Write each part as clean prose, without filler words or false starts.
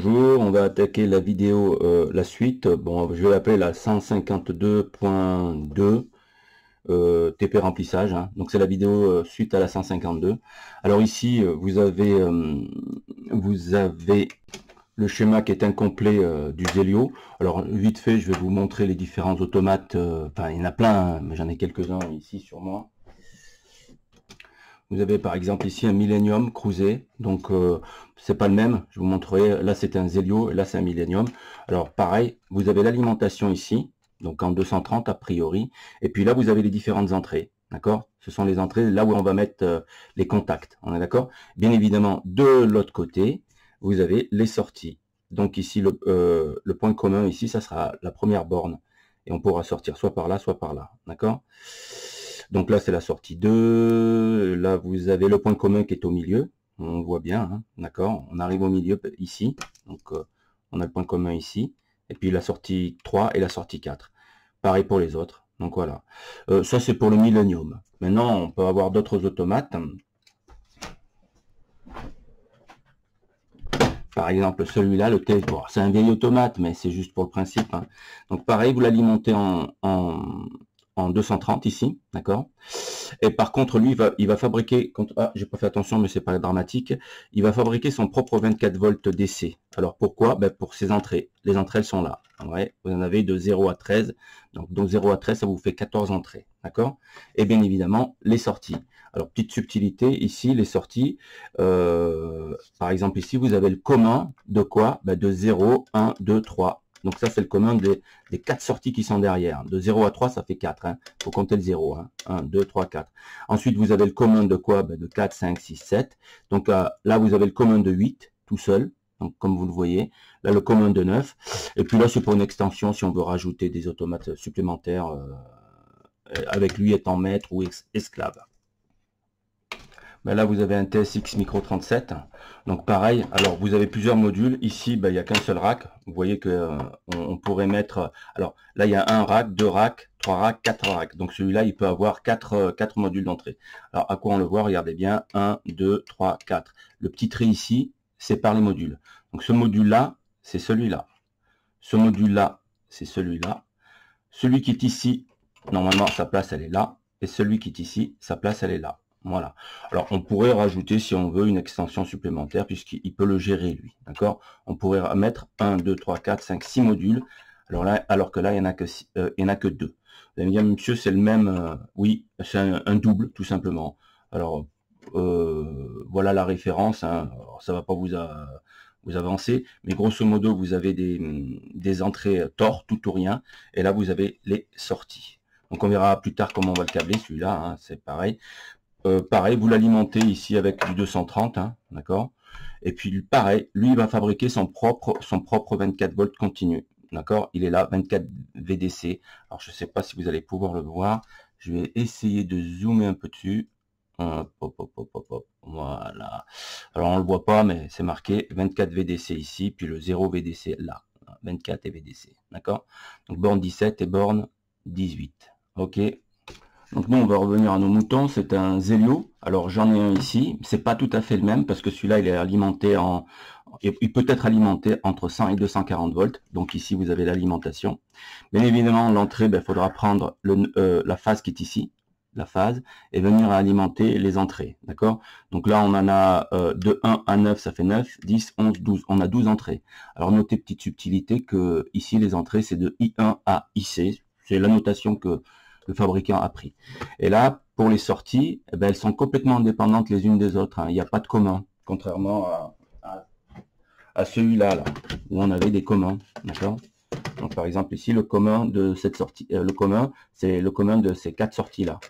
bonjour, on va attaquer la vidéo, la suite. Bon, je vais l'appeler la 152.2 TP remplissage, hein. Donc c'est la vidéo suite à la 152. Alors ici, vous avez le schéma qui est incomplet du Zelio. Alors vite fait, je vais vous montrer les différents automates. Enfin, il y en a plein, hein, mais j'en ai quelques-uns ici sur moi. Vous avez par exemple ici un Millennium Cruiser, donc c'est pas le même, je vous montrerai, là c'est un Zelio, et là c'est un Millennium. Alors pareil, vous avez l'alimentation ici, donc en 230 a priori, et puis là vous avez les différentes entrées, d'accord? Ce sont les entrées là où on va mettre les contacts, on est d'accord? Bien évidemment, de l'autre côté, vous avez les sorties. Donc ici, le point commun ici, ça sera la première borne, et on pourra sortir soit par là, d'accord? Donc là, c'est la sortie 2. Là, vous avez le point commun qui est au milieu. On voit bien, hein, d'accord? On arrive au milieu ici. Donc, on a le point commun ici. Et puis la sortie 3 et la sortie 4. Pareil pour les autres. Donc voilà. Ça, c'est pour le Millennium. Maintenant, on peut avoir d'autres automates. Par exemple, celui-là, le TF, bon, c'est un vieil automate, mais c'est juste pour le principe, hein. Donc pareil, vous l'alimentez en 230 ici, d'accord? Et par contre, lui, il va fabriquer, j'ai pas fait attention, mais c'est pas dramatique, il va fabriquer son propre 24 volts DC. Alors pourquoi? Ben, pour ses entrées. Les entrées, elles sont là. Ouais, vous en avez de 0 à 13. Donc, 0 à 13, ça vous fait 14 entrées, d'accord? Et bien évidemment, les sorties. Alors, petite subtilité, ici, les sorties, par exemple, ici, vous avez le commun de quoi? Ben, de 0, 1, 2, 3. Donc ça, c'est le commun des 4 sorties qui sont derrière. De 0 à 3, ça fait 4. Il faut compter le 0. Hein. 1, 2, 3, 4. Ensuite, vous avez le commun de quoi? Ben, de 4, 5, 6, 7. Donc là, vous avez le commun de 8, tout seul. Donc comme vous le voyez. Là, le commun de 9. Et puis là, c'est pour une extension si on veut rajouter des automates supplémentaires avec lui étant maître ou esclave. Ben là, vous avez un TSX Micro 37. Donc pareil, alors vous avez plusieurs modules. Ici, ben, il n'y a qu'un seul rack. Vous voyez que on pourrait mettre... Alors là, il y a un rack, 2 racks, 3 racks, 4 racks. Donc celui-là, il peut avoir 4 modules d'entrée. Alors à quoi on le voit? Regardez bien. 1, 2, 3, 4. Le petit trait ici, c'est par les modules. Donc ce module-là, c'est celui-là. Ce module-là, c'est celui-là. Celui qui est ici, normalement, sa place, elle est là. Et celui qui est ici, sa place, elle est là. Voilà. Alors, on pourrait rajouter, si on veut, une extension supplémentaire, puisqu'il peut le gérer, lui. D'accord? On pourrait mettre 1, 2, 3, 4, 5, 6 modules. Alors que là, il n'y en a que 2. Vous allez me dire, monsieur, c'est le même... oui, c'est un double, tout simplement. Alors, voilà la référence. Hein. Alors, ça va pas vous avancer, mais grosso modo, vous avez des entrées tort, tout ou rien, et là, vous avez les sorties. Donc, on verra plus tard comment on va le câbler, celui-là, hein, c'est pareil. Pareil, vous l'alimentez ici avec du 230, hein, d'accord? Et puis pareil, lui il va fabriquer son propre 24 volts continu, d'accord? Il est là, 24 VDC. Alors je sais pas si vous allez pouvoir le voir. Je vais essayer de zoomer un peu dessus. Hop, hop, hop, hop, hop, hop. Voilà. Alors on le voit pas, mais c'est marqué 24 VDC ici, puis le 0 VDC là. 24 et VDC, d'accord? Donc borne 17 et borne 18. Ok. Donc nous on va revenir à nos moutons, c'est un Zelio. Alors j'en ai un ici, c'est pas tout à fait le même parce que celui-là il est alimenté il peut être alimenté entre 100 et 240 volts. Donc ici vous avez l'alimentation. Bien évidemment l'entrée, il faudra prendre la phase qui est ici, la phase, et venir alimenter les entrées, d'accord? Donc là on en a de 1 à 9, ça fait 9, 10, 11, 12. On a 12 entrées. Alors notez petite subtilité que ici les entrées c'est de I1 à IC. C'est la notation que le fabricant a pris. Et là, pour les sorties, eh ben, elles sont complètement indépendantes les unes des autres. Hein. Il n'y a pas de commun, contrairement à celui-là, là, où on avait des communs. D'accord? Donc, par exemple, ici, le commun de cette sortie, le commun, c'est le commun de ces 4 sorties-là.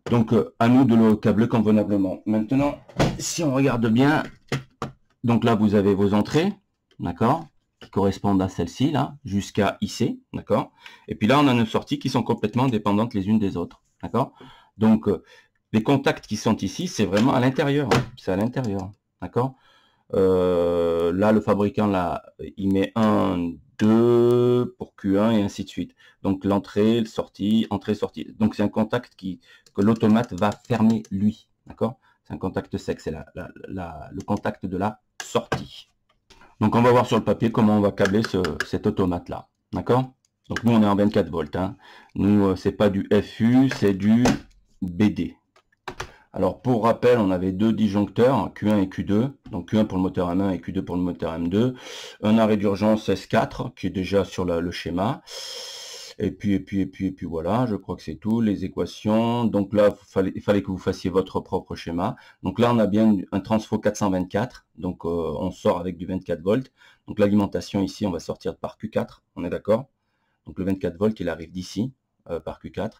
Donc, à nous de le câbler convenablement. Maintenant, si on regarde bien, donc là, vous avez vos entrées, d'accord, qui correspondent à celle-ci, là, jusqu'à IC, d'accord. Et puis là, on a nos sorties qui sont complètement indépendantes les unes des autres, d'accord. Donc, les contacts qui sont ici, c'est vraiment à l'intérieur, hein, c'est à l'intérieur, d'accord. Là, le fabricant, là, il met 1, 2 pour Q1 et ainsi de suite. Donc, l'entrée, sortie, entrée, sortie. Donc, c'est un contact que l'automate va fermer, lui, d'accord. C'est un contact sec, c'est le contact de la sortie. Donc on va voir sur le papier comment on va câbler cet automate là, d'accord? Donc nous on est en 24 volts, hein. Nous c'est pas du FU, c'est du BD. Alors pour rappel, on avait deux disjoncteurs, Q1 et Q2, donc Q1 pour le moteur M1 et Q2 pour le moteur M2, un arrêt d'urgence S4 qui est déjà sur le schéma, et puis voilà, je crois que c'est tout, les équations. Donc là il fallait que vous fassiez votre propre schéma. Donc là on a bien un transfo 424, donc on sort avec du 24 volts. Donc l'alimentation ici on va sortir par Q4, on est d'accord? Donc le 24 volts il arrive d'ici par Q4.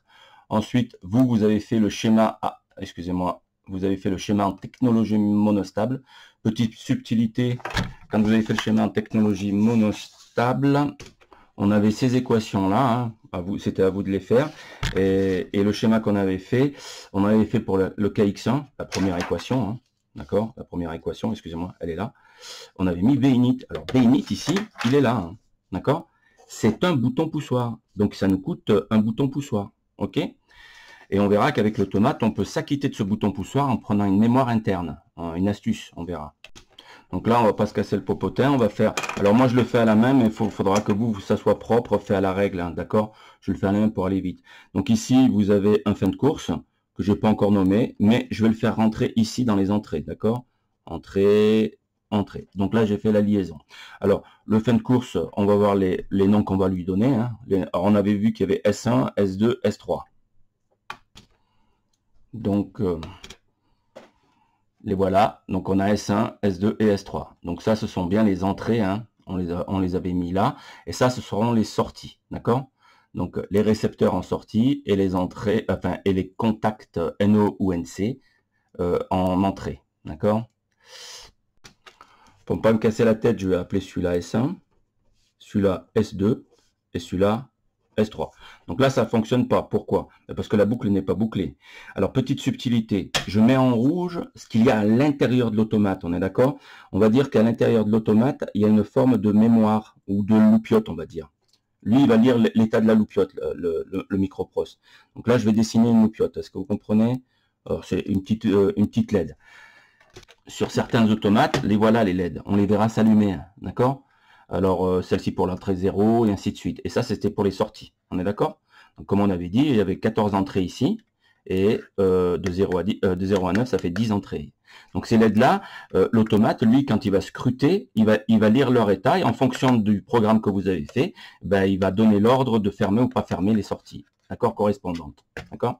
Ensuite vous avez fait le schéma excusez-moi, vous avez fait le schéma en technologie monostable. Petite subtilité, quand vous avez fait le schéma en technologie monostable, on avait ces équations-là, hein, c'était à vous de les faire. Et le schéma qu'on avait fait, on avait fait pour le KX1, la première équation, hein, d'accord? La première équation, excusez-moi, elle est là. On avait mis Binit. Alors Binit ici, il est là, hein, d'accord? C'est un bouton poussoir, donc ça nous coûte un bouton poussoir, ok? Et on verra qu'avec l'automate, on peut s'acquitter de ce bouton poussoir en prenant une mémoire interne. Une astuce, on verra. Donc là, on va pas se casser le popotin. On va faire... Alors moi, je le fais à la main, mais il faudra que ça soit propre, fait à la règle. Hein, d'accord? Je le fais à la main pour aller vite. Donc ici, vous avez un fin de course que je n'ai pas encore nommé, mais je vais le faire rentrer ici dans les entrées. D'accord? Entrée, entrée. Donc là, j'ai fait la liaison. Alors, le fin de course, on va voir les noms qu'on va lui donner. Hein. Alors, on avait vu qu'il y avait S1, S2, S3. Donc, les voilà. Donc, on a S1, S2 et S3. Donc, ça, ce sont bien les entrées. Hein. On les avait mis là. Et ça, ce seront les sorties. D'accord? Donc, les récepteurs en sortie et les entrées, enfin, et les contacts NO ou NC en entrée. D'accord? Pour ne pas me casser la tête, je vais appeler celui-là S1, celui-là S2 et celui-là S3. Donc là, ça ne fonctionne pas. Pourquoi? Parce que la boucle n'est pas bouclée. Alors, petite subtilité, je mets en rouge ce qu'il y a à l'intérieur de l'automate, on est d'accord? On va dire qu'à l'intérieur de l'automate, il y a une forme de mémoire ou de loupiote, on va dire. Lui, il va lire l'état de la loupiote, le micropros. Donc là, je vais dessiner une loupiote. Est-ce que vous comprenez? C'est une petite LED. Sur certains automates, les voilà les LED. On les verra s'allumer, d'accord? Alors, celle-ci pour l'entrée 0, et ainsi de suite. Et ça, c'était pour les sorties. On est d'accord? Donc, comme on avait dit, il y avait 14 entrées ici. Et de 0 à 9, ça fait 10 entrées. Donc, ces LED-là, l'automate, lui, quand il va scruter, il va lire leur état. Et en fonction du programme que vous avez fait, ben, il va donner l'ordre de fermer ou pas fermer les sorties. D'accord? Correspondantes. D'accord?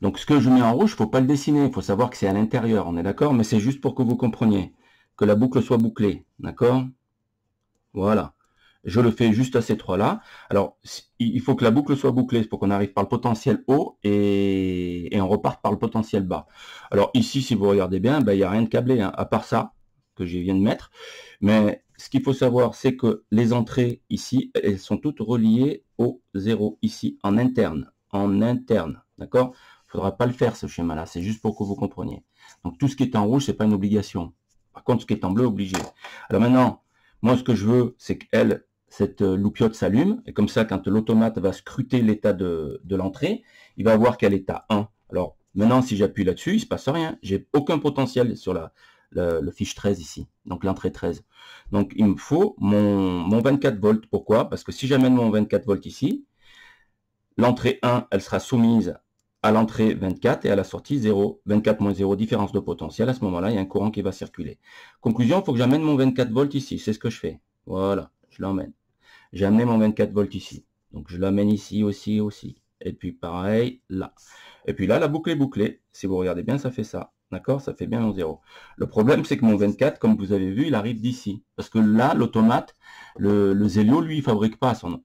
Donc, ce que je mets en rouge, il ne faut pas le dessiner. Il faut savoir que c'est à l'intérieur. On est d'accord? Mais c'est juste pour que vous compreniez. Que la boucle soit bouclée. D'accord? Voilà. Je le fais juste à ces trois-là. Alors, il faut que la boucle soit bouclée pour qu'on arrive par le potentiel haut et on reparte par le potentiel bas. Alors ici, si vous regardez bien, ben, il n'y a rien de câblé, hein, à part ça que je viens de mettre. Mais ce qu'il faut savoir, c'est que les entrées ici, elles sont toutes reliées au 0 ici, en interne. En interne, d'accord? Il ne faudra pas le faire, ce schéma-là. C'est juste pour que vous compreniez. Donc, tout ce qui est en rouge, c'est pas une obligation. Par contre, ce qui est en bleu, obligé. Alors maintenant, moi, ce que je veux, c'est qu'elle, cette loupiote s'allume. Et comme ça, quand l'automate va scruter l'état de l'entrée, il va voir qu'elle est à 1. Alors, maintenant, si j'appuie là-dessus, il ne se passe rien. J'ai aucun potentiel sur le fiche 13 ici. Donc, l'entrée 13. Donc, il me faut mon 24 volts. Pourquoi? Parce que si j'amène mon 24 volts ici, l'entrée 1, elle sera soumise à l'entrée 24 et à la sortie 0. 24 moins 0, différence de potentiel. À ce moment-là, il y a un courant qui va circuler. Conclusion, il faut que j'amène mon 24 volts ici. C'est ce que je fais. Voilà, je l'emmène. J'ai amené mon 24 volts ici. Donc, je l'amène ici aussi. Et puis, pareil, là. Et puis là, la boucle est bouclée. Si vous regardez bien, ça fait ça. D'accord? Ça fait bien mon 0. Le problème, c'est que mon 24, comme vous avez vu, il arrive d'ici. Parce que là, l'automate, le Zelio, lui, il fabrique pas son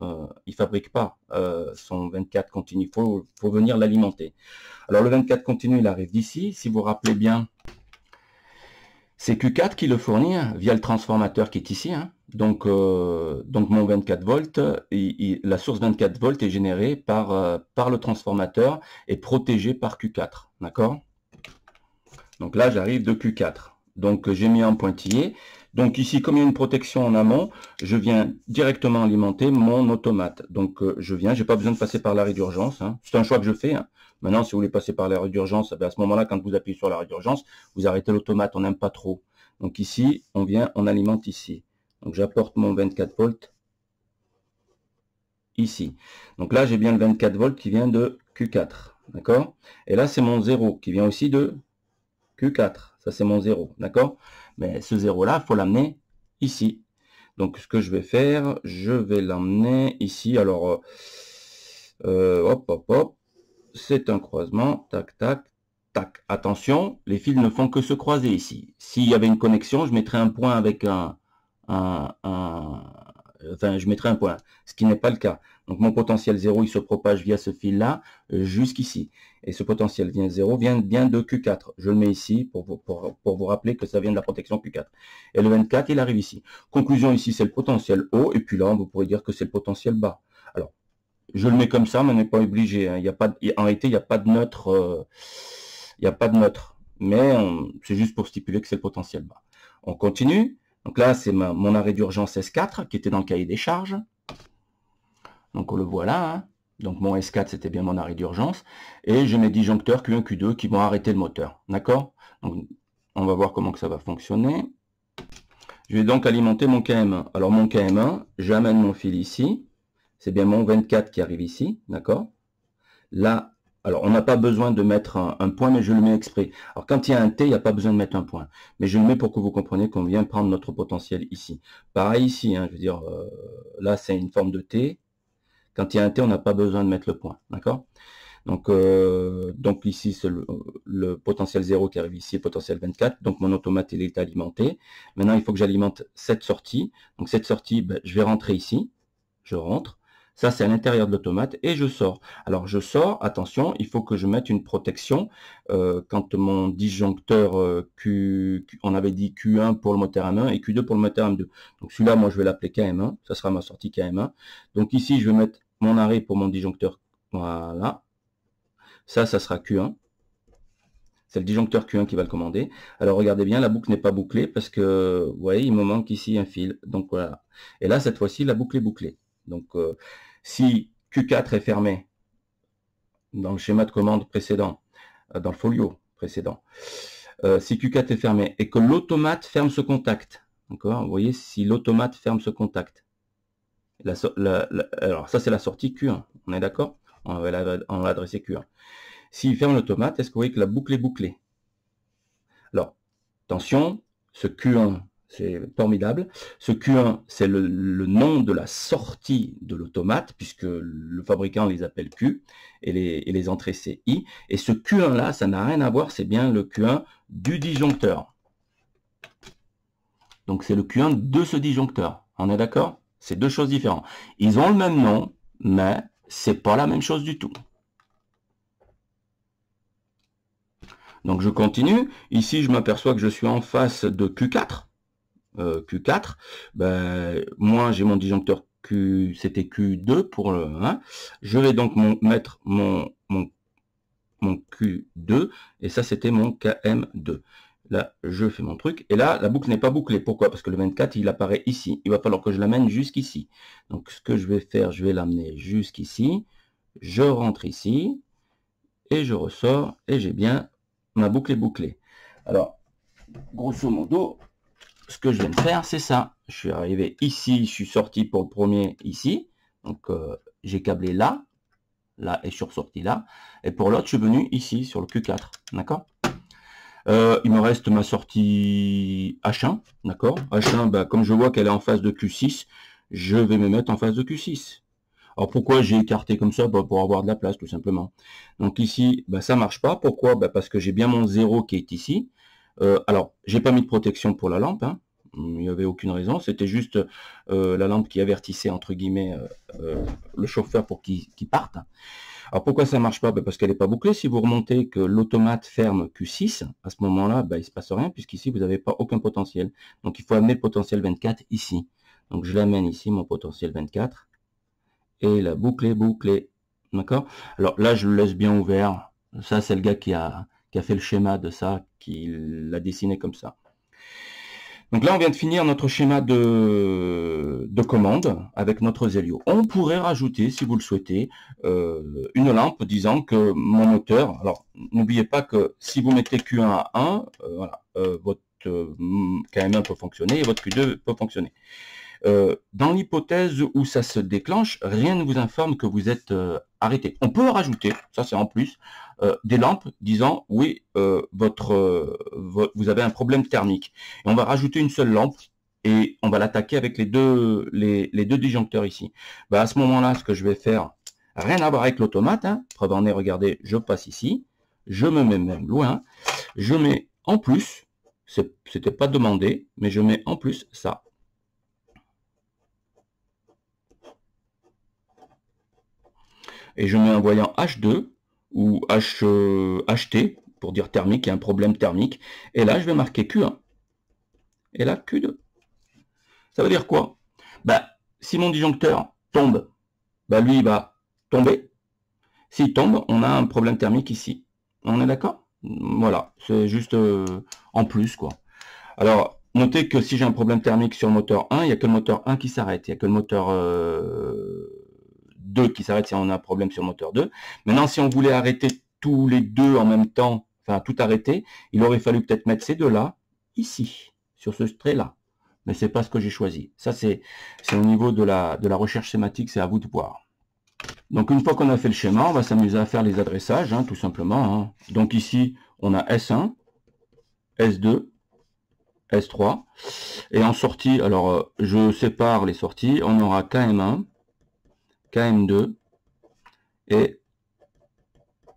24 continu. Il faut venir l'alimenter. Alors, le 24 continu, il arrive d'ici. Si vous vous rappelez bien, c'est Q4 qui le fournit via le transformateur qui est ici. Hein. Donc mon 24 volts, la source 24 volts est générée par le transformateur et protégée par Q4. D'accord? Donc là, j'arrive de Q4. Donc j'ai mis en pointillé. Donc ici, comme il y a une protection en amont, je viens directement alimenter mon automate. Donc j'ai pas besoin de passer par l'arrêt d'urgence. Hein. C'est un choix que je fais. Hein. Maintenant, si vous voulez passer par l'arrêt d'urgence, à ce moment-là, quand vous appuyez sur l'arrêt d'urgence, vous arrêtez l'automate. On n'aime pas trop. Donc ici, on alimente ici. Donc j'apporte mon 24 volts ici. Donc là, j'ai bien le 24 volts qui vient de Q4. D'accord? Et là, c'est mon 0 qui vient aussi de Q4. Ça, c'est mon 0. D'accord? Mais ce 0-là, il faut l'amener ici. Donc, ce que je vais faire, je vais l'emmener ici. Alors, hop, hop, hop. C'est un croisement. Tac, tac, tac. Attention, les fils ne font que se croiser ici. S'il y avait une connexion, je mettrais un point avec enfin, je mettrais un point, ce qui n'est pas le cas. Donc mon potentiel 0, il se propage via ce fil-là jusqu'ici. Et ce potentiel 0 vient bien de Q4. Je le mets ici pour vous rappeler que ça vient de la protection Q4. Et le 24, il arrive ici. Conclusion ici, c'est le potentiel haut. Et puis là, vous pourrez dire que c'est le potentiel bas. Alors, je le mets comme ça, mais on n'est pas obligé. Hein. En réalité, il n'y a pas de neutre. Il n'y a pas de neutre. Mais c'est juste pour stipuler que c'est le potentiel bas. On continue. Donc là, c'est mon arrêt d'urgence S4 qui était dans le cahier des charges. Donc on le voit là. Hein. Donc mon S4, c'était bien mon arrêt d'urgence. Et j'ai mes disjoncteurs Q1, Q2 qui vont arrêter le moteur. D'accord? Donc on va voir comment que ça va fonctionner. Je vais donc alimenter mon KM1. Alors mon KM1, j'amène mon fil ici. C'est bien mon 24 qui arrive ici. D'accord? Là, alors on n'a pas besoin de mettre un point, mais je le mets exprès. Alors quand il y a un T, il n'y a pas besoin de mettre un point. Mais je le mets pour que vous compreniez qu'on vient prendre notre potentiel ici. Pareil ici, hein, je veux dire, là c'est une forme de T. Quand il y a un T, on n'a pas besoin de mettre le point. D'accord? Donc ici, c'est le potentiel 0 qui arrive ici, le potentiel 24. Donc mon automate, il est alimenté. Maintenant, il faut que j'alimente cette sortie. Donc cette sortie, ben, je vais rentrer ici. Je rentre. Ça, c'est à l'intérieur de l'automate et je sors. Alors, je sors, attention, il faut que je mette une protection. Quand mon disjoncteur on avait dit Q1 pour le moteur M1 et Q2 pour le moteur M2. Donc, celui-là, moi, je vais l'appeler KM1. Ça sera ma sortie KM1. Donc, ici, je vais mettre mon arrêt pour mon disjoncteur. Voilà. Ça sera Q1. C'est le disjoncteur Q1 qui va le commander. Alors, regardez bien, la boucle n'est pas bouclée parce que, vous voyez, il me manque ici un fil. Donc, voilà. Et là, cette fois-ci, la boucle est bouclée. Donc, si Q4 est fermé dans le schéma de commande précédent, dans le folio précédent, si Q4 est fermé et que l'automate ferme ce contact, d'accord, vous voyez, si l'automate ferme ce contact, alors ça c'est la sortie Q1, on est d'accord, on va adresser Q1. S'il ferme l'automate, est-ce que vous voyez que la boucle est bouclée? Alors, attention, ce Q1, c'est formidable. Ce Q1, c'est le nom de la sortie de l'automate, puisque le fabricant les appelle Q, et les entrées c'est I. Et ce Q1-là, ça n'a rien à voir, c'est bien le Q1 du disjoncteur. Donc c'est le Q1 de ce disjoncteur. On est d'accord? C'est deux choses différentes. Ils ont le même nom, mais c'est pas la même chose du tout. Donc je continue. Ici, je m'aperçois que je suis en face de Q4. Q4, ben, moi j'ai mon disjoncteur Q, c'était Q2 pour le 1. Je vais donc mettre mon Q2 et ça c'était mon KM2. Là, je fais mon truc et là, la boucle n'est pas bouclée. Pourquoi? Parce que le 24, il apparaît ici. Il va falloir que je l'amène jusqu'ici. Donc, ce que je vais faire, je vais l'amener jusqu'ici. Je rentre ici et je ressors et j'ai bien ma boucle est bouclée. Alors, grosso modo, ce que je viens de faire, c'est ça. Je suis arrivé ici, je suis sorti pour le premier ici. Donc, j'ai câblé là, et je suis ressorti là. Et pour l'autre, je suis venu ici, sur le Q4. D'accord? Il me reste ma sortie H1. D'accord? H1, bah, comme je vois qu'elle est en face de Q6, je vais me mettre en face de Q6. Alors, pourquoi j'ai écarté comme ça? Bah, pour avoir de la place, tout simplement. Donc, ici, bah, ça marche pas. Pourquoi? Bah, parce que j'ai bien mon 0 qui est ici. Alors, j'ai pas mis de protection pour la lampe, hein. Il n'y avait aucune raison, c'était juste la lampe qui avertissait, entre guillemets, le chauffeur pour qu'il parte. Alors, pourquoi ça marche pas? Ben, parce qu'elle n'est pas bouclée. Si vous remontez que l'automate ferme Q6, à ce moment-là, ben, il ne se passe rien, puisqu'ici, vous n'avez pas aucun potentiel. Donc, il faut amener le potentiel 24 ici. Donc, je l'amène ici, mon potentiel 24, et la boucle est bouclée. D'accord? Alors, là, je le laisse bien ouvert. Ça, c'est le gars qui a fait le schéma de ça, qui l'a dessiné comme ça. Donc là, on vient de finir notre schéma de commande avec notre Zelio. On pourrait rajouter, si vous le souhaitez, une lampe disant que mon moteur... Alors, n'oubliez pas que si vous mettez Q1 à 1, voilà, votre KM1 peut fonctionner et votre Q2 peut fonctionner. Dans l'hypothèse où ça se déclenche, rien ne vous informe que vous êtes arrêté. On peut rajouter, ça c'est en plus, des lampes disant oui, vous avez un problème thermique. Et on va rajouter une seule lampe et on va l'attaquer avec les deux disjoncteurs ici. Bah, à ce moment-là, ce que je vais faire, rien à voir avec l'automate, hein, preuve en est, regardez, je passe ici, je me mets même loin, je mets en plus, c'était pas demandé, mais je mets en plus ça. Et je mets un voyant H2 ou HT pour dire thermique, il y a un problème thermique. Et là, je vais marquer Q1. Et là, Q2. Ça veut dire quoi? Bah, si mon disjoncteur tombe, bah lui, il va tomber. S'il tombe, on a un problème thermique ici. On est d'accord? Voilà, c'est juste en plus, quoi. Alors, notez que si j'ai un problème thermique sur le moteur 1, il n'y a que le moteur 1 qui s'arrête. Il n'y a que le moteur 2 qui s'arrête si on a un problème sur le moteur 2. Maintenant, si on voulait arrêter tous les deux en même temps, enfin tout arrêter, il aurait fallu peut-être mettre ces deux-là, ici, sur ce trait-là. Mais c'est pas ce que j'ai choisi. Ça, c'est au niveau de la recherche schématique, c'est à vous de voir. Donc, une fois qu'on a fait le schéma, on va s'amuser à faire les adressages, hein, tout simplement. Hein. Donc ici, on a S1, S2, S3. Et en sortie, alors je sépare les sorties, on aura KM1, KM2 et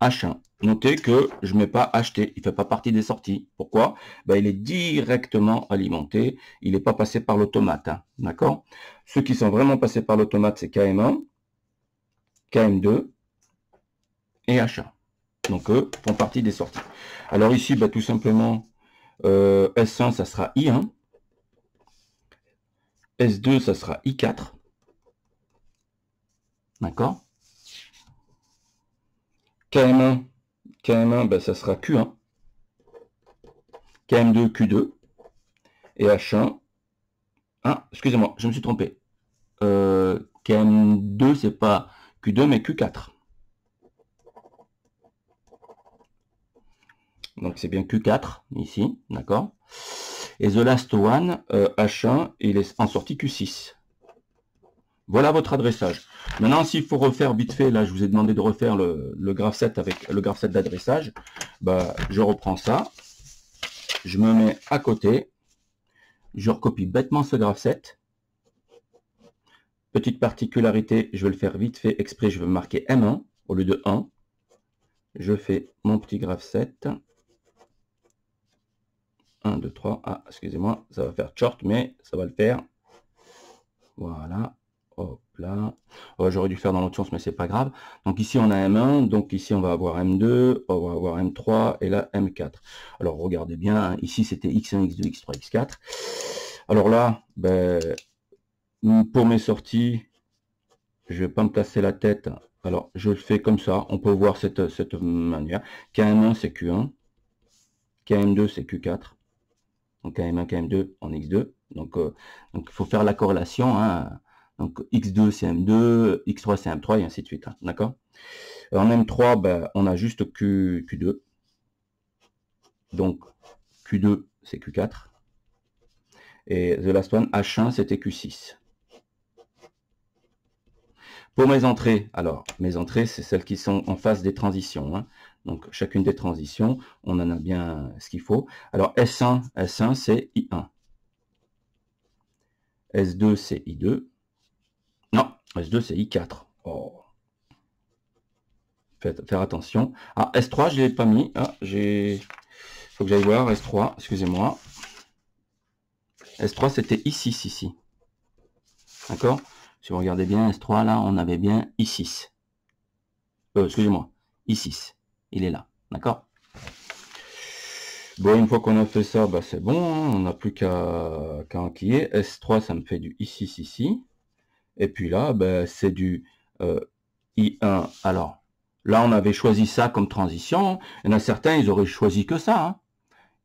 H1. Notez que je ne mets pas HT, il ne fait pas partie des sorties. Pourquoi? Ben, il est directement alimenté, il n'est pas passé par l'automate. Hein, d'accord? Ceux qui sont vraiment passés par l'automate, c'est KM1, KM2 et H1. Donc eux font partie des sorties. Alors ici, ben, tout simplement, S1, ça sera I1. S2, ça sera I4. D'accord? KM1, ben, ça sera Q1. KM2, Q2. Et H1. Ah, excusez-moi, je me suis trompé. KM2, c'est pas Q2, mais Q4. Donc c'est bien Q4, ici, d'accord? Et the last one, H1, il est en sortie Q6. Voilà votre adressage. Maintenant, s'il faut refaire vite fait, là, je vous ai demandé de refaire le graph set avec le graph set d'adressage. Bah, je reprends ça. Je me mets à côté. Je recopie bêtement ce graph set. Petite particularité, je vais le faire vite fait exprès. Je vais marquer M1 au lieu de 1. Je fais mon petit graph set. 1, 2, 3. Ah, excusez-moi, ça va faire short, mais ça va le faire. Voilà. Hop là. Oh, j'aurais dû faire dans l'autre sens, mais c'est pas grave. Donc ici, on a M1. Donc ici, on va avoir M2. On va avoir M3. Et là, M4. Alors, regardez bien. Ici, c'était X1, X2, X3, X4. Alors là, ben, pour mes sorties, je vais pas me casser la tête. Alors, je le fais comme ça. On peut voir cette manière. KM1, c'est Q1. KM2, c'est Q4. Donc KM1, KM2 en X2. Donc il faut faire la corrélation. Hein. Donc X2 c'est M2, X3 c'est M3 et ainsi de suite. Hein. D'accord? En M3, ben, on a juste Q2. Donc Q2 c'est Q4. Et the last one, H1 c'était Q6. Pour mes entrées, alors mes entrées c'est celles qui sont en face des transitions. Hein. Donc chacune des transitions, on en a bien ce qu'il faut. Alors S1 c'est I1. S2 c'est I2. Non, S2 c'est I4. Oh. Faire attention. Ah, S3 je ne l'ai pas mis. Ah, faut que j'aille voir S3, excusez-moi. S3 c'était I6 ici. D'accord? Si vous regardez bien S3 là, on avait bien I6. Excusez-moi, I6. Il est là. D'accord? Bon, une fois qu'on a fait ça, bah, c'est bon. Hein, on n'a plus qu'à enquiller. S3, ça me fait du I6 ici. Et puis là, bah, c'est du I1. Alors, là, on avait choisi ça comme transition. Il y en a certains, ils auraient choisi que ça. Hein.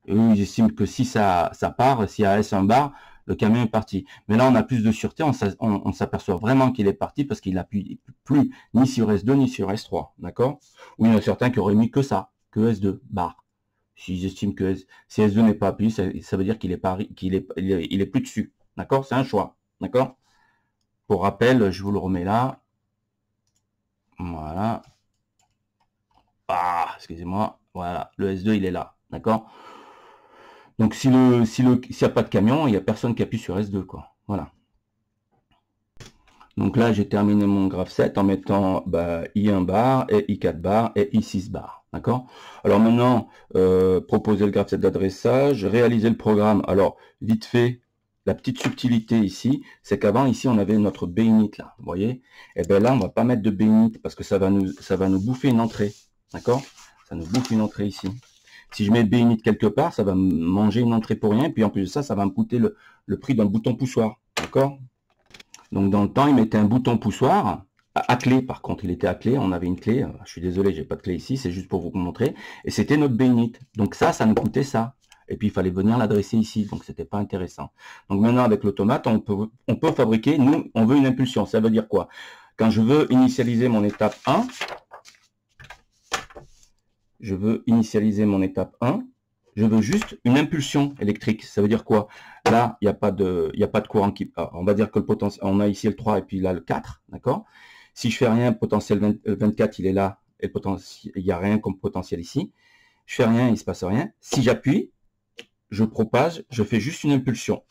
Et eux, ils estiment que si ça part, s'il y a S1 bar, le camion est parti. Mais là, on a plus de sûreté. On s'aperçoit vraiment qu'il est parti parce qu'il n'appuie plus ni sur S2 ni sur S3. D'accord? Ou il y en a certains qui auraient mis que ça, que S2 bar. S'ils estiment que si S2 n'est pas appuyé, ça veut dire qu'il est pas, il est plus dessus. D'accord? C'est un choix. D'accord? Pour rappel, je vous le remets là. Voilà. Ah, excusez-moi. Voilà, le S2, il est là. D'accord? Donc, s'il n'y a pas de camion, il n'y a personne qui appuie sur S2, quoi. Voilà. Donc là, j'ai terminé mon graph 7 en mettant I1 bar et I4 bar et I6 bar. D'accord? Alors maintenant, proposer le graph 7 d'adressage, réaliser le programme. Alors, vite fait, la petite subtilité ici, c'est qu'avant, ici, on avait notre binit là. Vous voyez? Et bien là, on va pas mettre de binit parce que ça va nous bouffer une entrée. D'accord? Ça nous bouffe une entrée ici. Si je mets binit quelque part, ça va me manger une entrée pour rien. Et puis en plus de ça, ça va me coûter le prix d'un bouton poussoir. D'accord? Donc dans le temps, il mettait un bouton poussoir à clé. Par contre, il était à clé. On avait une clé. Je suis désolé, j'ai pas de clé ici. C'est juste pour vous montrer. Et c'était notre binit. Donc ça nous coûtait ça. Et puis il fallait venir l'adresser ici. Donc c'était pas intéressant. Donc maintenant avec l'automate, on peut fabriquer. Nous, on veut une impulsion. Ça veut dire quoi? Quand je veux initialiser mon étape 1, je veux juste une impulsion électrique. Ça veut dire quoi? Là, il n'y a pas de courant qui... On va dire que le potentiel, on a ici le 3 et puis là le 4, d'accord? Si je fais rien, potentiel 24, il est là, et il n'y a rien comme potentiel ici. Je fais rien, il ne se passe rien. Si j'appuie, je propage, je fais juste une impulsion.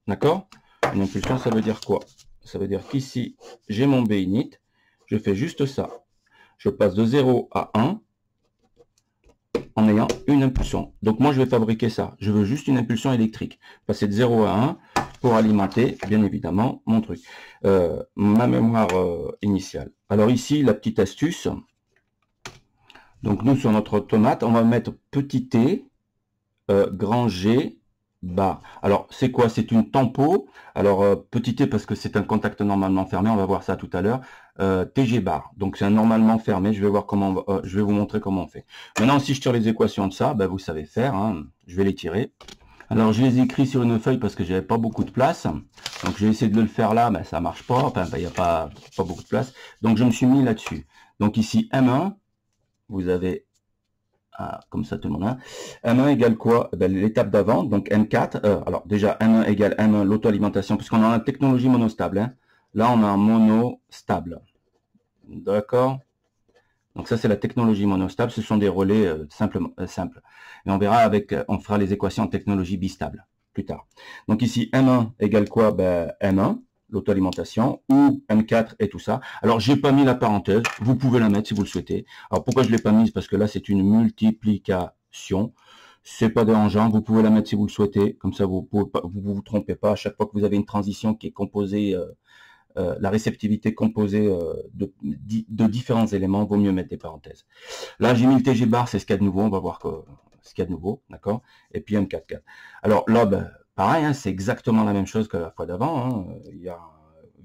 D'accord? Une impulsion, ça veut dire quoi? Ça veut dire qu'ici, j'ai mon binit, je fais juste ça. Je passe de 0 à 1, en ayant une impulsion. Donc moi je vais fabriquer ça. Je veux juste une impulsion électrique. Passer de 0 à 1 pour alimenter bien évidemment mon truc. Ma mémoire initiale. Alors ici la petite astuce. Donc nous sur notre automate, on va mettre petit t, grand G, bar. Alors c'est quoi? C'est une tempo. Alors petit t parce que c'est un contact normalement fermé. On va voir ça tout à l'heure. TG bar. Donc c'est un normalement fermé. Je vais voir comment, je vais vous montrer comment on fait. Maintenant, si je tire les équations de ça, vous savez faire. Hein. Je vais les tirer. Alors je les écris sur une feuille parce que j'avais pas beaucoup de place. Donc j'ai essayé de le faire là, ça marche pas. Enfin, il n'y a pas beaucoup de place. Donc je me suis mis là-dessus. Donc ici M1, vous avez comme ça tout le monde a. M1 égale quoi? L'étape d'avant, donc M4. Alors déjà M1 égale M1, l'auto-alimentation, puisqu'on a la technologie monostable. Hein. Là, on a un monostable. D'accord? Donc ça, c'est la technologie monostable. Ce sont des relais simples. Et on verra on fera les équations en technologie bistable plus tard. Donc ici, M1 égale quoi? M1, l'auto-alimentation, ou M4 et tout ça. Alors, j'ai pas mis la parenthèse. Vous pouvez la mettre si vous le souhaitez. Alors, pourquoi je l'ai pas mise? Parce que là, c'est une multiplication. C'est pas dérangeant. Vous pouvez la mettre si vous le souhaitez. Comme ça, vous vous trompez pas. À chaque fois que vous avez une transition qui est composée... la réceptivité composée de différents éléments, vaut mieux mettre des parenthèses. Là, j'ai mis le TG bar, c'est ce qu'il y a de nouveau, on va voir ce qu'il y a de nouveau, d'accord? Et puis M4. Alors là, pareil, hein, c'est exactement la même chose que la fois d'avant. Hein. Il y a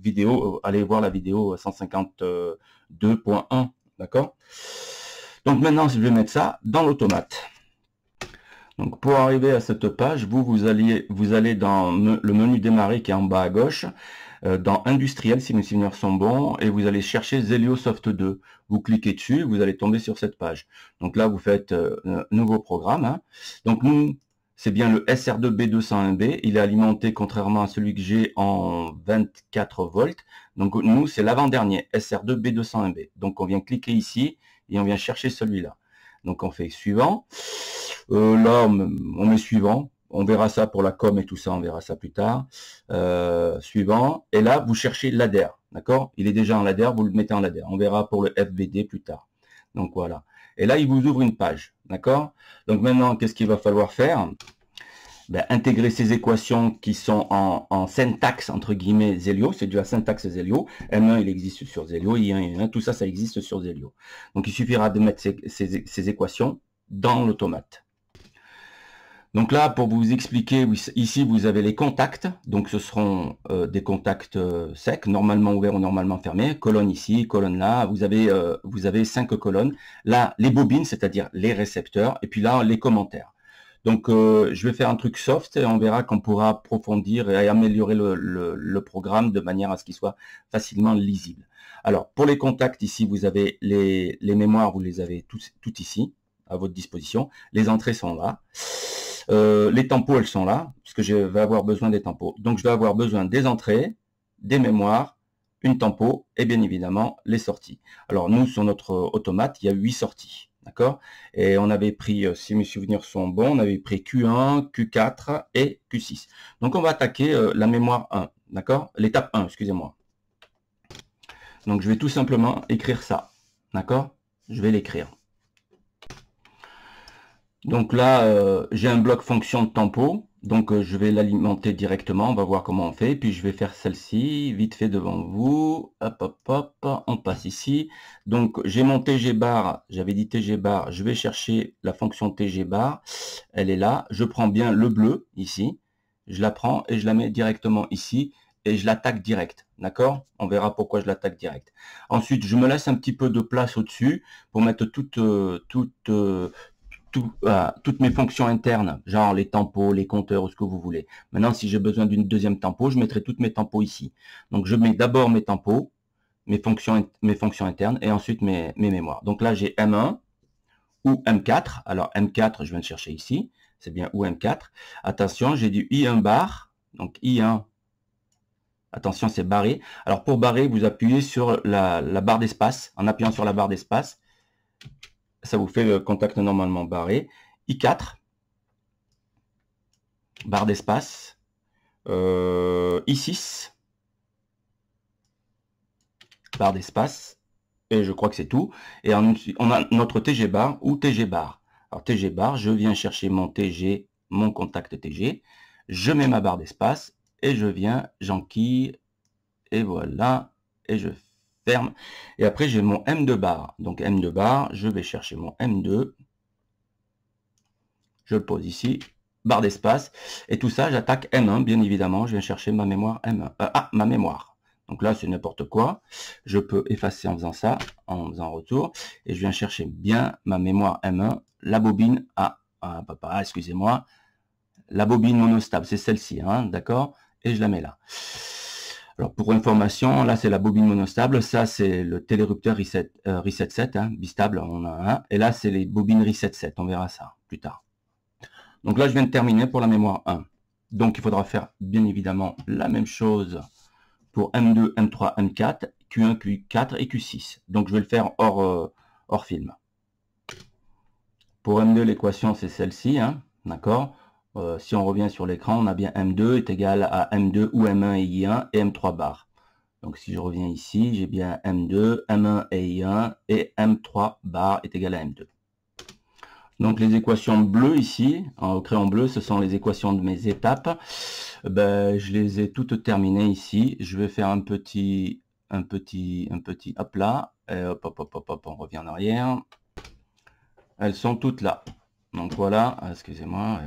vidéo, allez voir la vidéo 152.1, d'accord? Donc maintenant, je vais mettre ça dans l'automate. Donc pour arriver à cette page, vous allez dans le menu démarrer qui est en bas à gauche, dans industriel si mes souvenirs sont bons, et vous allez chercher Zelio Soft 2. Vous cliquez dessus, vous allez tomber sur cette page. Donc là, vous faites nouveau programme. Hein. Donc nous, c'est bien le SR2B201B. Il est alimenté, contrairement à celui que j'ai, en 24 volts. Donc nous, c'est l'avant-dernier, SR2B201B. Donc on vient cliquer ici et on vient chercher celui-là. Donc on fait suivant. Là, on met suivant. On verra ça pour la com et tout ça, on verra ça plus tard. Suivant. Et là, vous cherchez l'ADER. D'accord? Il est déjà en ladder, vous le mettez en ladder. On verra pour le FBD plus tard. Donc voilà. Et là, il vous ouvre une page. D'accord? Donc maintenant, qu'est-ce qu'il va falloir faire? Intégrer ces équations qui sont en syntaxe, entre guillemets, Zelio. C'est de la syntaxe Zelio. M1, il existe sur Zelio. I1, I1, tout ça, ça existe sur Zelio. Donc il suffira de mettre ces équations dans l'automate. Donc là, pour vous expliquer, ici, vous avez les contacts. Donc, ce seront des contacts secs, normalement ouverts ou normalement fermés. Colonne ici, colonne là. Vous avez 5 colonnes. Là, les bobines, c'est-à-dire les récepteurs. Et puis là, les commentaires. Donc, je vais faire un truc soft et on verra qu'on pourra approfondir et améliorer le programme de manière à ce qu'il soit facilement lisible. Alors, pour les contacts, ici, vous avez les mémoires, vous les avez tout ici. à votre disposition. Les entrées sont là. Les tampos, elles sont là, puisque je vais avoir besoin des tampos. Donc, je vais avoir besoin des entrées, des mémoires, une tempo et bien évidemment les sorties. Alors, nous, sur notre automate, il y a 8 sorties. D'accord? Et on avait pris, si mes souvenirs sont bons, on avait pris Q1, Q4 et Q6. Donc, on va attaquer la mémoire 1. D'accord? L'étape 1, excusez-moi. Donc, je vais tout simplement écrire ça. D'accord? Je vais l'écrire. Donc là, j'ai un bloc fonction de tempo. Donc, je vais l'alimenter directement. On va voir comment on fait. Puis, je vais faire celle-ci, vite fait devant vous. Hop, hop, hop. On passe ici. Donc, j'ai mon TG bar. J'avais dit TG bar. Je vais chercher la fonction TG bar. Elle est là. Je prends bien le bleu, ici. Je la prends et je la mets directement ici. Et je l'attaque direct, d'accord? On verra pourquoi je l'attaque direct. Ensuite, je me laisse un petit peu de place au-dessus pour mettre toutes mes fonctions internes, genre les tempos, les compteurs, ou ce que vous voulez. Maintenant, si j'ai besoin d'une deuxième tempo, je mettrai toutes mes tempos ici. Donc, je mets d'abord mes tempos, mes fonctions internes, et ensuite mes mémoires. Donc là, j'ai M1 ou M4. Alors, M4, je viens de chercher ici. C'est bien ou M4. Attention, j'ai du I1 bar. Donc, I1. Attention, c'est barré. Alors, pour barrer, vous appuyez sur la barre d'espace. En appuyant sur la barre d'espace, ça vous fait le contact normalement barré. I4. Barre d'espace. I6. Barre d'espace. Et je crois que c'est tout. Et on a notre TG bar ou TG bar. Alors, TG bar, je viens chercher mon TG, mon contact TG. Je mets ma barre d'espace. Et je viens, j'enquille, et voilà, et je ferme. Et après, j'ai mon M2 bar. Donc, M2 bar, je vais chercher mon M2. Je le pose ici, barre d'espace. Et tout ça, j'attaque M1, bien évidemment. Je viens chercher ma mémoire M1. Ma mémoire. Donc là, c'est n'importe quoi. Je peux effacer en faisant ça, en faisant retour. Et je viens chercher bien ma mémoire M1, la bobine excusez-moi, la bobine monostable, c'est celle-ci, hein, d'accord? Et je la mets là. Alors, pour information, là, c'est la bobine monostable. Ça, c'est le télérupteur Reset 7, hein, bistable, on a un. Et là, c'est les bobines Reset 7. On verra ça plus tard. Donc là, je viens de terminer pour la mémoire 1. Donc, il faudra faire, bien évidemment, la même chose pour M2, M3, M4, Q1, Q4 et Q6. Donc, je vais le faire hors film. Pour M2, l'équation, c'est celle-ci, hein, d'accord? Si on revient sur l'écran, on a bien M2 est égal à M2 ou M1 et I1 et M3 bar. Donc si je reviens ici, j'ai bien M2, M1 et I1 et M3 bar est égal à M2. Donc les équations bleues ici, en crayon bleu, ce sont les équations de mes étapes. Je les ai toutes terminées ici. Je vais faire un petit hop là. Et hop, on revient en arrière. Elles sont toutes là. Donc voilà, excusez-moi.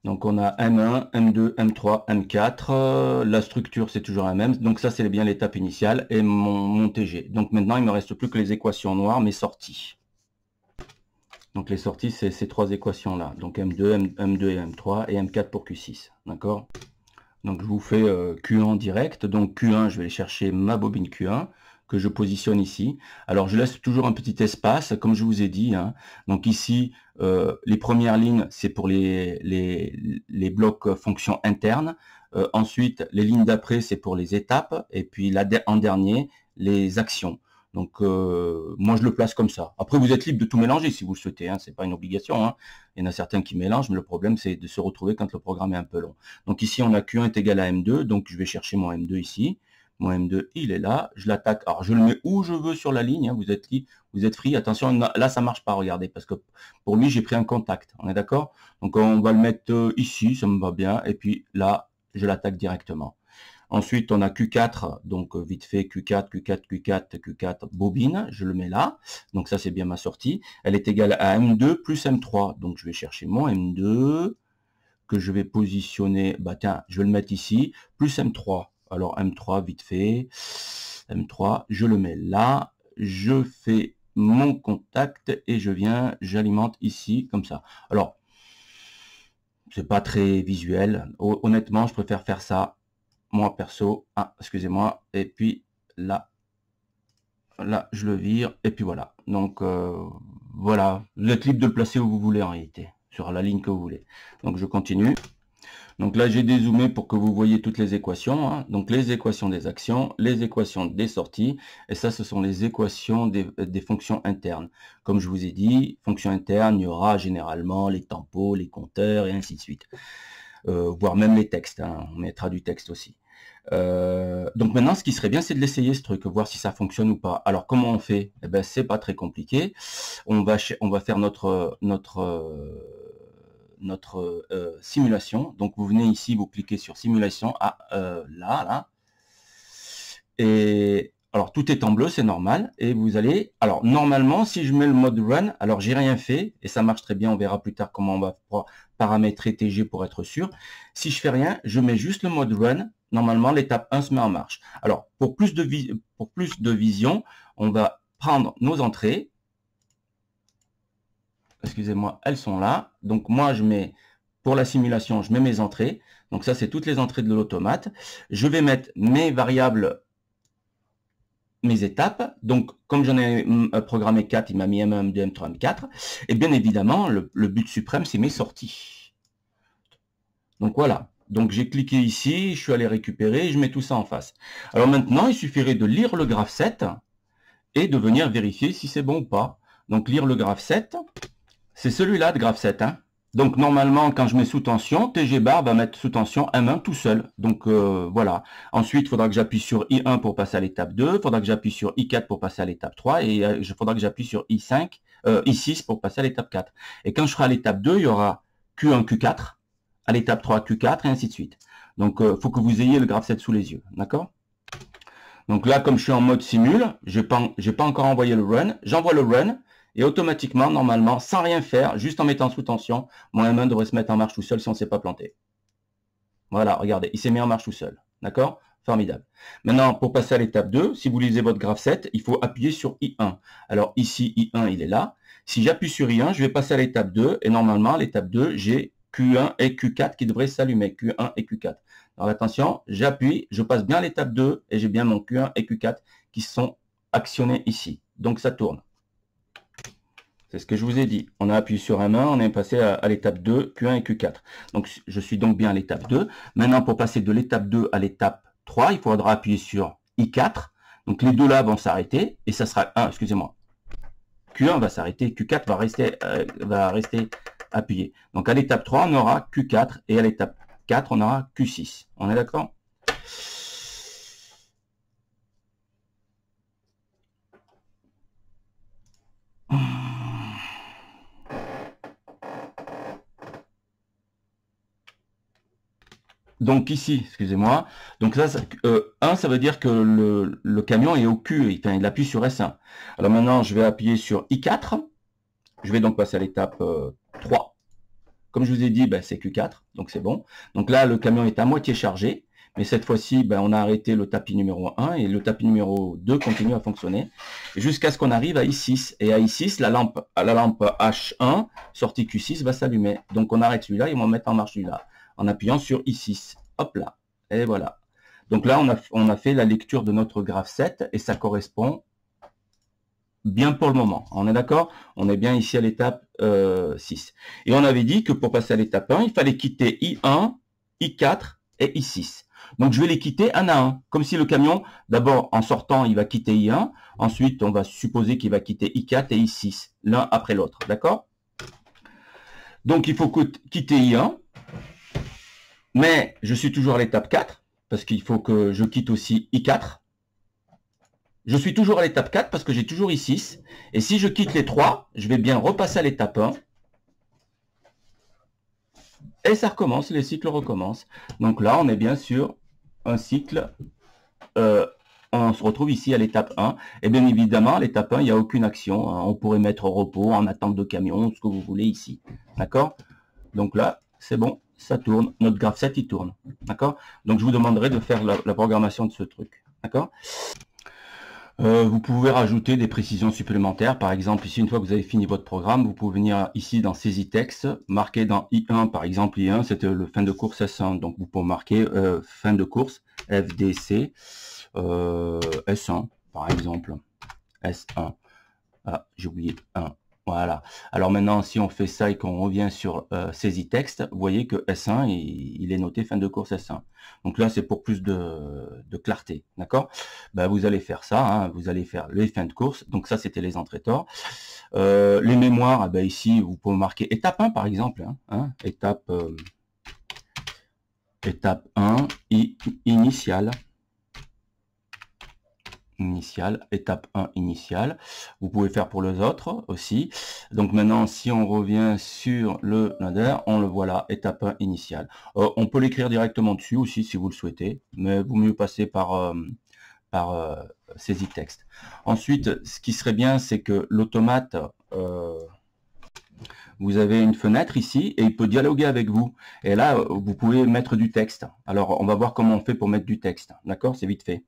Donc on a M1, M2, M3, M4. La structure, c'est toujours la même. Donc ça, c'est bien l'étape initiale et mon TG. Donc maintenant, il ne me reste plus que les équations noires, mes sorties. Donc les sorties, c'est ces trois équations-là. Donc M2, M2 et M3 et M4 pour Q6. D'accord? Donc je vous fais Q1 direct. Donc Q1, je vais aller chercher ma bobine Q1 que je positionne ici. Alors je laisse toujours un petit espace, comme je vous ai dit, hein. Donc ici, les premières lignes, c'est pour les blocs fonctions internes. Ensuite, les lignes d'après, c'est pour les étapes. Et puis en dernier, les actions. Donc moi je le place comme ça. Après vous êtes libre de tout mélanger si vous le souhaitez, hein. C'est pas une obligation, hein. Il y en a certains qui mélangent, mais le problème c'est de se retrouver quand le programme est un peu long. Donc ici on a Q1 est égal à M2, donc je vais chercher mon M2 ici. Mon M2 il est là, je l'attaque. Alors je le mets où je veux sur la ligne, hein. Vous êtes libre, vous êtes free. Attention, là ça marche pas, regardez, parce que pour lui j'ai pris un contact. On est d'accord? Donc on va le mettre ici, ça me va bien, et puis là je l'attaque directement. Ensuite, on a Q4, donc vite fait Q4, Q4, Q4, Q4, bobine, je le mets là. Donc ça, c'est bien ma sortie. Elle est égale à M2 plus M3. Donc je vais chercher mon M2, que je vais positionner, tiens, je vais le mettre ici, plus M3. Alors M3, vite fait, M3, je le mets là, je fais mon contact et je viens, j'alimente ici, comme ça. Alors, c'est pas très visuel. Honnêtement, je préfère faire ça moi perso, excusez-moi, et puis là, là, je le vire, et puis voilà. Donc, voilà, vous êtes libre de le placer où vous voulez en réalité, sur la ligne que vous voulez. Donc, je continue. Donc là, j'ai dézoomé pour que vous voyez toutes les équations. Hein. Donc, les équations des actions, les équations des sorties, et ça, ce sont les équations des fonctions internes. Comme je vous ai dit, fonctions internes, il y aura généralement les tempos, les compteurs, et ainsi de suite. Voire même les textes, hein. On mettra du texte aussi. Donc maintenant, ce qui serait bien, c'est de l'essayer ce truc, voir si ça fonctionne ou pas. Alors comment on fait? Eh ben, c'est pas très compliqué. On va faire notre simulation. Donc vous venez ici, vous cliquez sur simulation, là. Et alors tout est en bleu, c'est normal. Et vous allez, alors normalement, si je mets le mode run, alors j'ai rien fait et ça marche très bien. On verra plus tard comment on va pouvoir paramétrer TG pour être sûr. Si je fais rien, je mets juste le mode run. Normalement, l'étape 1 se met en marche. Alors, pour plus de vision, on va prendre nos entrées. Excusez-moi, elles sont là. Donc, moi, je mets, pour la simulation, je mets mes entrées. Donc, ça, c'est toutes les entrées de l'automate. Je vais mettre mes variables, mes étapes. Donc, comme j'en ai programmé 4, il m'a mis M1, M2, M3, M4. Et bien évidemment, le but suprême, c'est mes sorties. Donc, voilà. Donc j'ai cliqué ici, je suis allé récupérer et je mets tout ça en face. Alors maintenant, il suffirait de lire le graphe 7 et de venir vérifier si c'est bon ou pas. Donc lire le graphe 7, c'est celui-là de graphe 7. Hein. Donc normalement, quand je mets sous tension, TG bar va mettre sous tension M1 tout seul. Donc voilà. Ensuite, il faudra que j'appuie sur I1 pour passer à l'étape 2, il faudra que j'appuie sur I4 pour passer à l'étape 3 et il faudra que j'appuie sur I6 pour passer à l'étape 4. Et quand je serai à l'étape 2, il y aura Q1, Q4. À l'étape 3, Q4, et ainsi de suite. Donc, il faut que vous ayez le graphe 7 sous les yeux. D'accord? Donc là, comme je suis en mode simule, je n'ai pas encore envoyé le run. J'envoie le run, et automatiquement, normalement, sans rien faire, juste en mettant sous tension, mon M1 devrait se mettre en marche tout seul si on ne s'est pas planté. Voilà, regardez, il s'est mis en marche tout seul. D'accord? Formidable. Maintenant, pour passer à l'étape 2, si vous lisez votre graphe 7, il faut appuyer sur I1. Alors ici, I1, il est là. Si j'appuie sur I1, je vais passer à l'étape 2, et normalement, à l'étape 2, j'ai Q1 et Q4 qui devraient s'allumer, Q1 et Q4. Alors attention, j'appuie, je passe bien à l'étape 2 et j'ai bien mon Q1 et Q4 qui sont actionnés ici. Donc ça tourne. C'est ce que je vous ai dit. On a appuyé sur M1, on est passé à l'étape 2, Q1 et Q4. Donc je suis donc bien à l'étape 2. Maintenant, pour passer de l'étape 2 à l'étape 3, il faudra appuyer sur I4. Donc les deux là vont s'arrêter et ça sera excusez-moi. Q1 va s'arrêter, Q4 va rester appuyé. Donc à l'étape 3, on aura Q4 et à l'étape 4, on aura Q6. On est d'accord? Donc ici, excusez-moi, donc ça, 1, ça veut dire que le camion est au Q, enfin, il appuie sur S1. Alors maintenant, je vais appuyer sur I4. Je vais donc passer à l'étape 3. Comme je vous ai dit, ben, c'est Q4, donc c'est bon. Donc là, le camion est à moitié chargé, mais cette fois-ci, ben, on a arrêté le tapis numéro 1 et le tapis numéro 2 continue à fonctionner jusqu'à ce qu'on arrive à I6. Et à I6, la lampe H1, sortie Q6, va s'allumer. Donc on arrête celui-là et on va mettre en marche celui-là en appuyant sur I6. Hop là. Et voilà. Donc là, on a fait la lecture de notre graphe 7 et ça correspond bien pour le moment. On est d'accord? On est bien ici à l'étape 6. Et on avait dit que pour passer à l'étape 1, il fallait quitter I1, I4 et I6. Donc je vais les quitter un à un. Comme si le camion, d'abord en sortant, il va quitter I1. Ensuite, on va supposer qu'il va quitter I4 et I6, l'un après l'autre. D'accord? Donc il faut quitter I1. Mais je suis toujours à l'étape 4, parce qu'il faut que je quitte aussi I4. Je suis toujours à l'étape 4 parce que j'ai toujours I6. Et si je quitte les 3, je vais bien repasser à l'étape 1. Et ça recommence, les cycles recommencent. Donc là, on est bien sur un cycle. On se retrouve ici à l'étape 1. Et bien évidemment, à l'étape 1, il n'y a aucune action. On pourrait mettre au repos, en attente de camion, ce que vous voulez ici. D'accord? Donc là, c'est bon, ça tourne. Notre graphe 7, il tourne. D'accord? Donc je vous demanderai de faire la programmation de ce truc. D'accord? Vous pouvez rajouter des précisions supplémentaires. Par exemple, ici, une fois que vous avez fini votre programme, vous pouvez venir ici dans saisie texte, marquer dans I1, par exemple, I1, c'était le fin de course S1. Donc, vous pouvez marquer fin de course FDC S1, par exemple. S1. Ah, j'ai oublié 1. Voilà. Alors maintenant, si on fait ça et qu'on revient sur saisie texte, vous voyez que S1, il est noté fin de course S1. Donc là, c'est pour plus de clarté. D'accord? Ben, vous allez faire ça. Hein, vous allez faire les fins de course. Donc ça, c'était les entrées tort. Les mémoires, ben, ici, vous pouvez marquer étape 1, par exemple. Hein, étape 1, initiale. Étape 1 initiale. Vous pouvez faire pour les autres aussi. Donc maintenant, si on revient sur le ladder, on le voit là, étape 1 initiale. On peut l'écrire directement dessus aussi si vous le souhaitez, mais vaut mieux passer par saisie texte. Ensuite, ce qui serait bien, c'est que l'automate, vous avez une fenêtre ici et il peut dialoguer avec vous. Et là, vous pouvez mettre du texte. Alors, on va voir comment on fait pour mettre du texte. D'accord? C'est vite fait.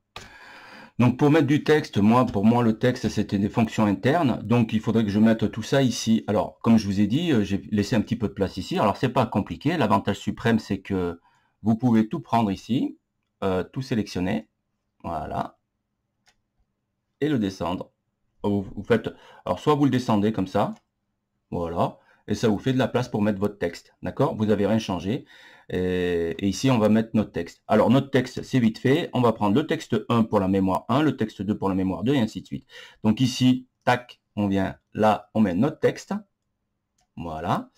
Donc pour mettre du texte, pour moi le texte c'était des fonctions internes, donc il faudrait que je mette tout ça ici. Alors comme je vous ai dit, j'ai laissé un petit peu de place ici. Alors c'est pas compliqué, l'avantage suprême c'est que vous pouvez tout prendre ici, tout sélectionner, voilà, et le descendre. Vous faites, alors soit vous le descendez comme ça, voilà, et ça vous fait de la place pour mettre votre texte, d'accord? Vous n'avez rien changé. Et ici, on va mettre notre texte. Alors, notre texte, c'est vite fait. On va prendre le texte 1 pour la mémoire 1, le texte 2 pour la mémoire 2, et ainsi de suite. Donc ici, tac, on vient là, on met notre texte. Voilà.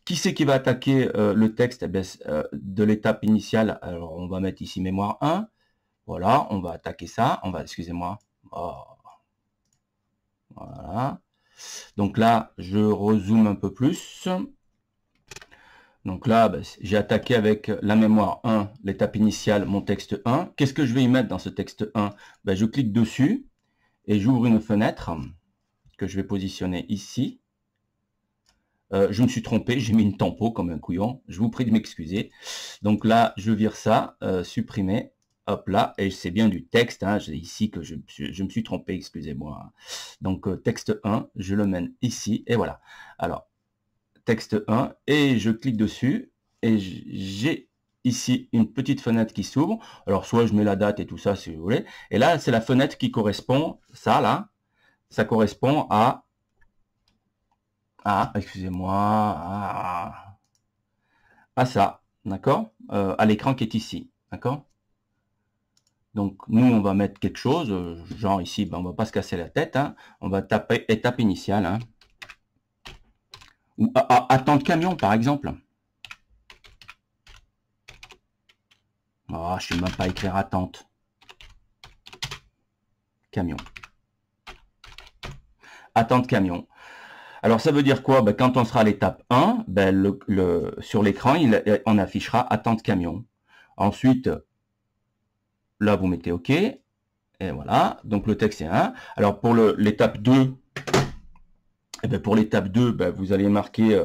Qui c'est qui va attaquer le texte de l'étape initiale? Alors, on va mettre ici mémoire 1. Voilà, on va attaquer ça. On va, excusez-moi. Oh. Voilà. Donc là, je rezoome un peu plus. Donc là, j'ai attaqué avec la mémoire 1, l'étape initiale, mon texte 1. Qu'est-ce que je vais y mettre dans ce texte 1? Je clique dessus et j'ouvre une fenêtre que je vais positionner ici. Je me suis trompé, j'ai mis une tempo comme un couillon. Je vous prie de m'excuser. Donc là, je vire ça, supprimer. Hop là, et c'est bien du texte. Hein, c'est ici que je me suis trompé, excusez-moi. Donc texte 1, je le mène ici et voilà. Alors, texte 1 et je clique dessus et j'ai ici une petite fenêtre qui s'ouvre. Alors soit je mets la date et tout ça si vous voulez. Et là c'est la fenêtre qui correspond, ça là, ça correspond à excusez-moi, à ça, d'accord, à l'écran qui est ici, d'accord. Donc nous on va mettre quelque chose, genre ici, on va pas se casser la tête, hein. On va taper étape initiale, hein. Ou attente camion par exemple. Oh, je ne sais même pas écrire attente. Camion. Attente camion. Alors ça veut dire quoi? Quand on sera à l'étape 1, sur l'écran, on affichera attente camion. Ensuite, là vous mettez OK. Et voilà. Donc le texte est 1. Alors pour l'étape 2, pour l'étape 2, vous allez marquer,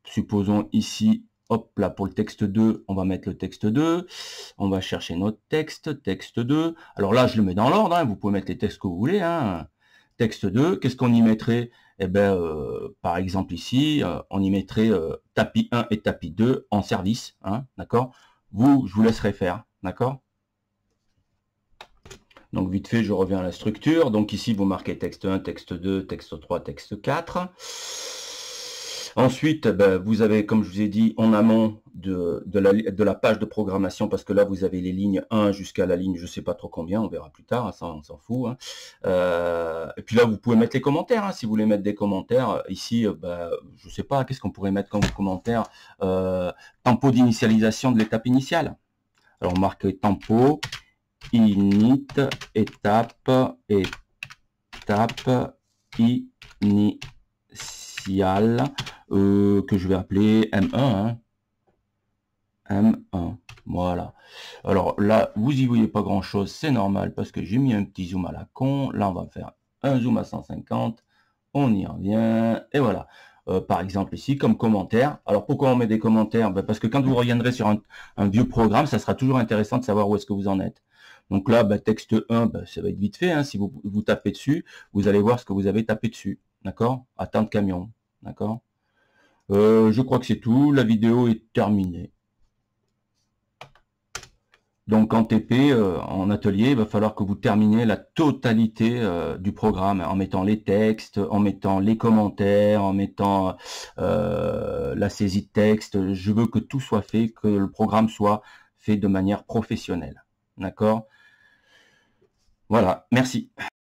supposons ici, hop là, pour le texte 2, on va mettre le texte 2. On va chercher notre texte, texte 2. Alors là, je le mets dans l'ordre, hein, vous pouvez mettre les textes que vous voulez. Hein. Texte 2, qu'est-ce qu'on y mettrait? Par exemple ici, on y mettrait tapis 1 et tapis 2 en service. Hein, d'accord? Je vous laisserai faire. D'accord? Donc vite fait, je reviens à la structure. Donc ici, vous marquez texte 1, texte 2, texte 3, texte 4. Ensuite, vous avez, comme je vous ai dit, en amont de la page de programmation, parce que là, vous avez les lignes 1 jusqu'à la ligne, je ne sais pas trop combien, on verra plus tard, ça, on s'en fout. Hein. Et puis là, vous pouvez mettre les commentaires, hein, si vous voulez mettre des commentaires. Ici, je ne sais pas, qu'est-ce qu'on pourrait mettre comme commentaire? Tempo d'initialisation de l'étape initiale. Alors, on marque tempo, init, étape, initiale, que je vais appeler M1. Hein. M1. Voilà. Alors là, vous y voyez pas grand chose, c'est normal parce que j'ai mis un petit zoom à la con. Là, on va faire un zoom à 150. On y revient. Et voilà. Par exemple ici, comme commentaire. Alors pourquoi on met des commentaires? Parce que quand vous reviendrez sur un vieux programme, ça sera toujours intéressant de savoir où est-ce que vous en êtes. Donc là, texte 1, ça va être vite fait. Hein. Si vous tapez dessus, vous allez voir ce que vous avez tapé dessus. D'accord? Attente camion. D'accord? Je crois que c'est tout. La vidéo est terminée. Donc en TP, en atelier, il va falloir que vous terminiez la totalité du programme en mettant les textes, en mettant les commentaires, en mettant la saisie de texte. Je veux que tout soit fait, que le programme soit fait de manière professionnelle. D'accord? Voilà, merci.